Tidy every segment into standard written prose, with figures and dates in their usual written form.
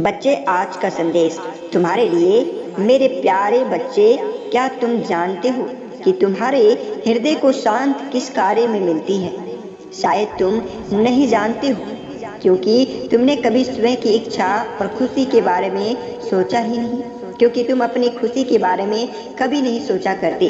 बच्चे, आज का संदेश तुम्हारे लिए। मेरे प्यारे बच्चे, क्या तुम जानते हो कि तुम्हारे हृदय को शांत किस कार्य में मिलती है? शायद तुम नहीं जानते हो, क्योंकि तुमने कभी स्वयं की इच्छा और खुशी के बारे में सोचा ही नहीं, क्योंकि तुम अपनी खुशी के बारे में कभी नहीं सोचा करते।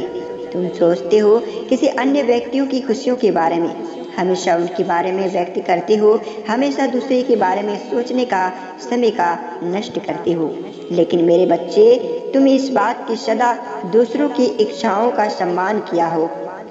तुम सोचते हो किसी अन्य व्यक्तियों की खुशियों के बारे में, हमेशा उनके बारे में व्यक्त करते हो, हमेशा दूसरे के बारे में सोचने का समय का नष्ट करते हो। लेकिन मेरे बच्चे, तुम इस बात की सदा दूसरों की इच्छाओं का सम्मान किया हो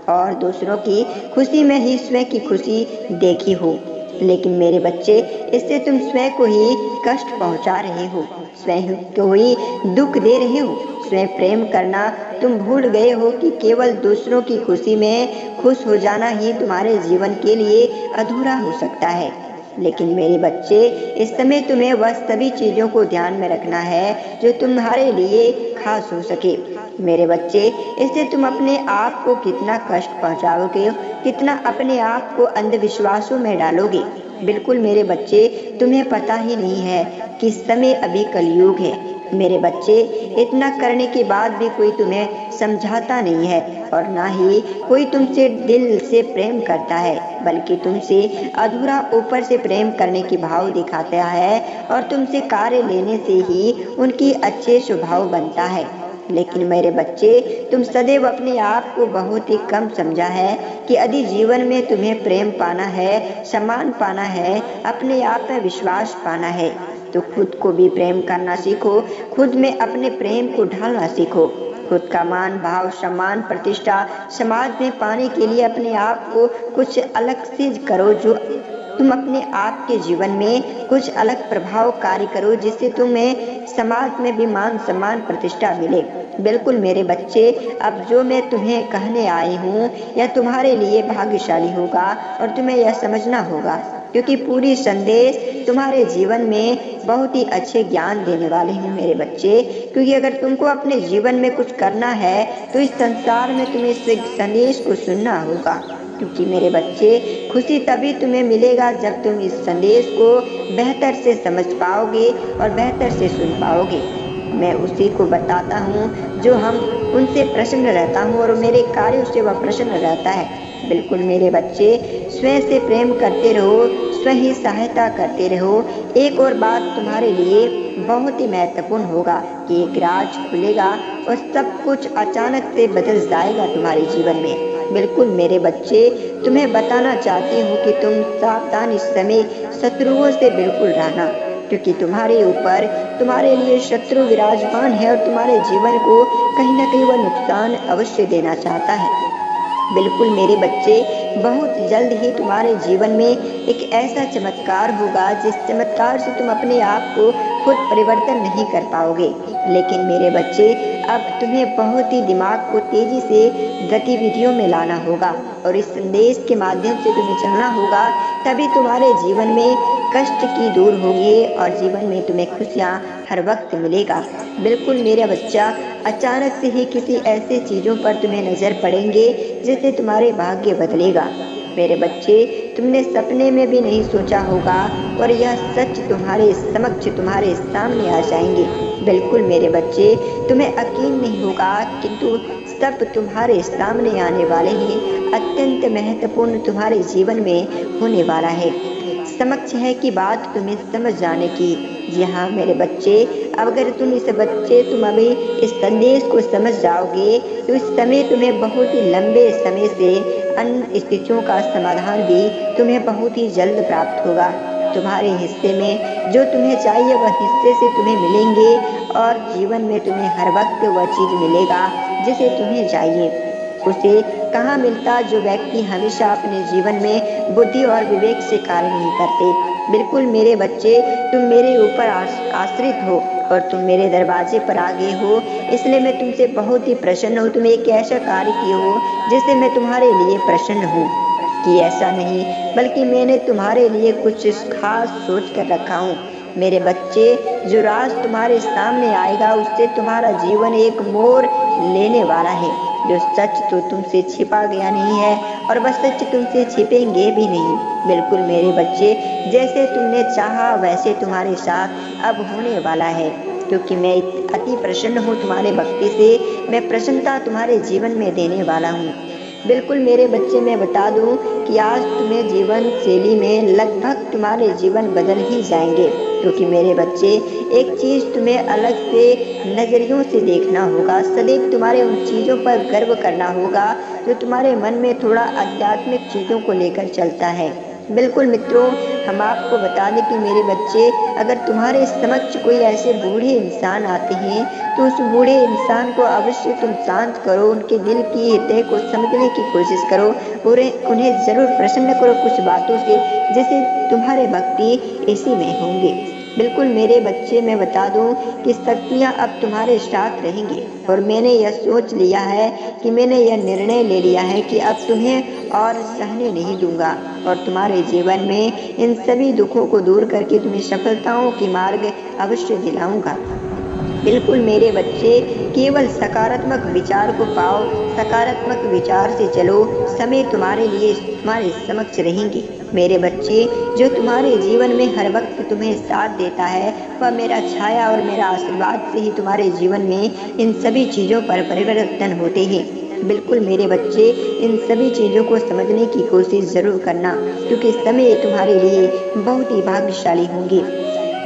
और दूसरों की खुशी में ही स्वयं की खुशी देखी हो। लेकिन मेरे बच्चे, इससे तुम स्वयं को ही कष्ट पहुंचा रहे हो, स्वयं को ही दुख दे रहे हो। स्वयं प्रेम करना तुम भूल गए हो कि केवल दूसरों की खुशी में खुश हो जाना ही तुम्हारे जीवन के लिए अधूरा हो सकता है। लेकिन मेरे बच्चे, इस समय तुम्हें वह सभी चीजों को ध्यान में रखना है जो तुम्हारे लिए खास हो सके। मेरे बच्चे, इससे तुम अपने आप को कितना कष्ट पहुंचाओगे, कितना अपने आप को अंधविश्वासों में डालोगे। बिल्कुल मेरे बच्चे, तुम्हें पता ही नहीं है कि समय अभी कलयुग है। मेरे बच्चे, इतना करने के बाद भी कोई तुम्हें समझाता नहीं है और ना ही कोई तुमसे दिल से प्रेम करता है, बल्कि तुमसे अधूरा ऊपर से प्रेम करने की भाव दिखाता है और तुमसे कार्य लेने से ही उनकी अच्छे स्वभाव बनता है। लेकिन मेरे बच्चे, तुम सदैव अपने आप को बहुत ही कम समझा है कि यदि जीवन में तुम्हें प्रेम पाना है, सम्मान पाना है, अपने आप में विश्वास पाना है, तो खुद को भी प्रेम करना सीखो, खुद में अपने प्रेम को ढालना सीखो। खुद का मान भाव, सम्मान, प्रतिष्ठा समाज में पाने के लिए अपने आप को कुछ अलग से करो, जो तुम अपने आप के जीवन में कुछ अलग प्रभाव कार्य करो, जिससे तुम्हें समाज में भी मान सम्मान प्रतिष्ठा मिले। बिल्कुल मेरे बच्चे, अब जो मैं तुम्हें कहने आई हूँ यह तुम्हारे लिए भाग्यशाली होगा और तुम्हें यह समझना होगा, क्योंकि पूरी संदेश तुम्हारे जीवन में बहुत ही अच्छे ज्ञान देने वाले हैं मेरे बच्चे। क्योंकि अगर तुमको अपने जीवन में कुछ करना है तो इस संसार में तुम्हें इस संदेश को सुनना होगा। क्योंकि मेरे बच्चे, खुशी तभी तुम्हें मिलेगा जब तुम इस संदेश को बेहतर से समझ पाओगे और बेहतर से सुन पाओगे। मैं उसी को बताता हूँ जो हम उनसे प्रसन्न रहता हूँ और मेरे कार्यों से वह प्रसन्न रहता है। बिल्कुल मेरे बच्चे, स्वयं से प्रेम करते रहो, स्वयं ही सहायता करते रहो। एक और बात तुम्हारे लिए बहुत ही महत्वपूर्ण होगा कि एक राज खुलेगा और सब कुछ अचानक से बदल जाएगा तुम्हारे जीवन में। बिल्कुल मेरे बच्चे, तुम्हें बताना चाहती हूँ कि तुम सावधान इस समय शत्रुओं से बिल्कुल रहना, क्योंकि तुम्हारे ऊपर तुम्हारे लिए शत्रु विराजमान है और तुम्हारे जीवन को कहीं ना कहीं वह नुकसान अवश्य देना चाहता है। बिल्कुल मेरे बच्चे, बहुत जल्द ही तुम्हारे जीवन में एक ऐसा चमत्कार होगा जिस चमत्कार से तुम अपने आप को खुद परिवर्तन नहीं कर पाओगे। लेकिन मेरे बच्चे, अब तुम्हें बहुत ही दिमाग को तेजी से गतिविधियों में लाना होगा और इस संदेश के माध्यम से तुम्हें चलना होगा, तभी तुम्हारे जीवन में कष्ट की दूर होगी और जीवन में तुम्हें खुशियाँ हर वक्त मिलेगा। बिल्कुल मेरा बच्चा, अचानक से ही किसी ऐसे चीज़ों पर तुम्हें नज़र पड़ेंगे जिससे तुम्हारे भाग्य बदलेगा। मेरे बच्चे, तुमने सपने में भी नहीं सोचा होगा और यह सच तुम्हारे समक्ष, तुम्हारे सामने आ जाएंगे। बिल्कुल मेरे बच्चे, तुम्हें यकीन नहीं होगा, किंतु सब तुम्हारे सामने आने वाले हैं। अत्यंत महत्वपूर्ण तुम्हारे जीवन में होने वाला है। समक्ष है कि बात तुम्हें समझ जाने की। जी हाँ मेरे बच्चे, अब अगर तुम अभी इस संदेश को समझ जाओगे तो इस समय तुम्हें बहुत ही लंबे समय से अन्य स्थितियों का समाधान भी तुम्हें बहुत ही जल्द प्राप्त होगा। तुम्हारे हिस्से में जो तुम्हें चाहिए वह हिस्से से तुम्हें मिलेंगे और जीवन में तुम्हें हर वक्त वह चीज़ मिलेगा जिसे तुम्हें चाहिए। उसे कहाँ मिलता जो व्यक्ति हमेशा अपने जीवन में बुद्धि और विवेक से कार्य नहीं करते। बिल्कुल मेरे बच्चे, तुम मेरे ऊपर आश्रित हो और तुम मेरे दरवाजे पर आ गए हो, इसलिए मैं तुमसे बहुत ही प्रसन्न हूँ। तुम एक ऐसा कार्य किए हो जिससे मैं तुम्हारे लिए प्रसन्न हूँ। कि ऐसा नहीं, बल्कि मैंने तुम्हारे लिए कुछ खास सोच कर रखा हूँ। मेरे बच्चे, जो राज तुम्हारे सामने आएगा उससे तुम्हारा जीवन एक मोड़ लेने वाला है। जो सच तो तुमसे छिपा गया नहीं है और वह सच तुमसे छिपेंगे भी नहीं। बिल्कुल मेरे बच्चे, जैसे तुमने चाहा वैसे तुम्हारे साथ अब होने वाला है, क्योंकि मैं अति प्रसन्न हूँ तुम्हारे भक्ति से। मैं प्रसन्नता तुम्हारे जीवन में देने वाला हूँ। बिल्कुल मेरे बच्चे, मैं बता दूं कि आज तुम्हें जीवन शैली में लगभग तुम्हारे जीवन बदल ही जाएंगे, क्योंकि मेरे बच्चे एक चीज़ तुम्हें अलग से नज़रियों से देखना होगा। सदैव तुम्हारे उन चीज़ों पर गर्व करना होगा जो तुम्हारे मन में थोड़ा आध्यात्मिक चीज़ों को लेकर चलता है। बिल्कुल मित्रों, हम आपको बता दें कि मेरे बच्चे, अगर तुम्हारे समक्ष कोई ऐसे बूढ़े इंसान आते हैं तो उस बूढ़े इंसान को अवश्य तुम शांत करो, उनके दिल की हृदय को समझने की कोशिश करो और उन्हें ज़रूर प्रसन्न करो कुछ बातों से, जैसे तुम्हारे भक्ति इसी में होंगे। बिल्कुल मेरे बच्चे, मैं बता दूं कि शक्तियां अब तुम्हारे साथ रहेंगी और मैंने यह सोच लिया है कि मैंने यह निर्णय ले लिया है कि अब तुम्हें और सहने नहीं दूंगा और तुम्हारे जीवन में इन सभी दुखों को दूर करके तुम्हें सफलताओं की मार्ग अवश्य दिलाऊंगा। बिल्कुल मेरे बच्चे, केवल सकारात्मक विचार को पाओ, सकारात्मक विचार से चलो, समय तुम्हारे लिए तुम्हारे समक्ष रहेंगी। मेरे बच्चे, जो तुम्हारे जीवन में हर वक्त तुम्हें साथ देता है वह मेरा छाया और मेरा आशीर्वाद से ही तुम्हारे जीवन में इन सभी चीज़ों पर परिवर्तन होते हैं। बिल्कुल मेरे बच्चे, इन सभी चीज़ों को समझने की कोशिश ज़रूर करना, क्योंकि समय तुम्हारे लिए बहुत ही भाग्यशाली होंगे।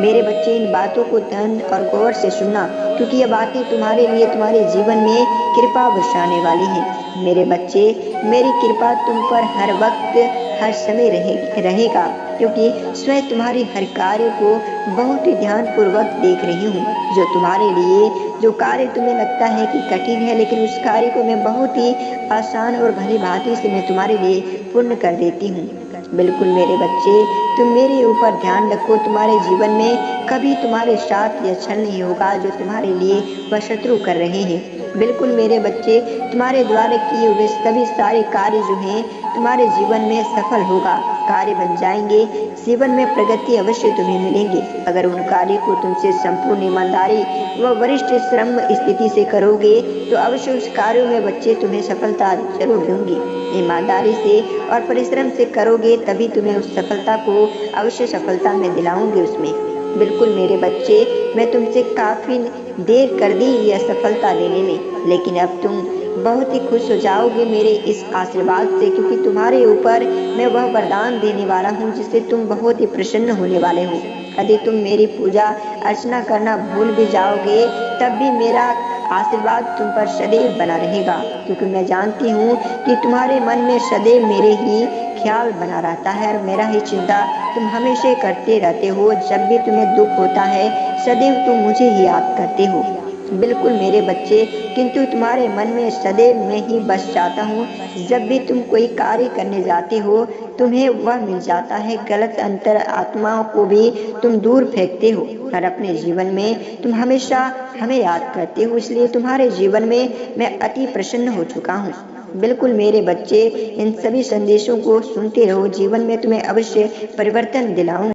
मेरे बच्चे, इन बातों को ध्यान और गौर से सुनना, क्योंकि ये बातें तुम्हारे लिए तुम्हारे जीवन में कृपा बरसाने वाली हैं। मेरे बच्चे, मेरी कृपा तुम पर हर वक्त हर समय रहेगा, क्योंकि स्वयं तुम्हारे हर कार्य को बहुत ही ध्यानपूर्वक देख रही हूँ। जो तुम्हारे लिए, जो कार्य तुम्हें लगता है कि कठिन है, लेकिन उस कार्य को मैं बहुत ही आसान और भली भांति से मैं तुम्हारे लिए पूर्ण कर देती हूँ। बिल्कुल मेरे बच्चे, तुम मेरे ऊपर ध्यान रखो, तुम्हारे जीवन में कभी तुम्हारे साथ यह छल नहीं होगा जो तुम्हारे लिए वह शत्रु कर रहे हैं। बिल्कुल मेरे बच्चे, तुम्हारे द्वारा किए हुए सभी सारे कार्य जो हैं तुम्हारे जीवन में सफल होगा, कार्य बन जाएंगे, जीवन में प्रगति अवश्य तुम्हें मिलेंगे। अगर उन कार्य को तुमसे संपूर्ण ईमानदारी व वरिष्ठ श्रम स्थिति से करोगे तो अवश्य उस कार्यों में बच्चे तुम्हें सफलता जरूर दूंगी। ईमानदारी से और परिश्रम से करोगे तभी तुम्हें उस सफलता को अवश्य सफलता में दिलाऊंगी उसमें। बिल्कुल मेरे बच्चे, मैं तुमसे काफ़ी देर कर दी यह सफलता देने में, लेकिन अब तुम बहुत ही खुश हो जाओगे मेरे इस आशीर्वाद से, क्योंकि तुम्हारे ऊपर मैं वह वरदान देने वाला हूँ जिससे तुम बहुत ही प्रसन्न होने वाले हो। यदि तुम मेरी पूजा अर्चना करना भूल भी जाओगे तब भी मेरा आशीर्वाद तुम पर सदैव बना रहेगा, क्योंकि मैं जानती हूँ कि तुम्हारे मन में सदैव मेरे ही ख्याल बना रहता है और मेरा ही चिंता तुम हमेशा करते रहते हो। जब भी तुम्हें दुख होता है सदैव तुम मुझे ही याद करते हो। बिल्कुल मेरे बच्चे, किंतु तुम्हारे मन में सदैव मैं ही बस जाता हूँ। जब भी तुम कोई कार्य करने जाते हो तुम्हें वह मिल जाता है, गलत अंतर आत्माओं को भी तुम दूर फेंकते हो और अपने जीवन में तुम हमेशा हमें याद करते हो, इसलिए तुम्हारे जीवन में मैं अति प्रसन्न हो चुका हूँ। बिल्कुल मेरे बच्चे, इन सभी संदेशों को सुनते रहो, जीवन में तुम्हें अवश्य परिवर्तन दिलाऊं।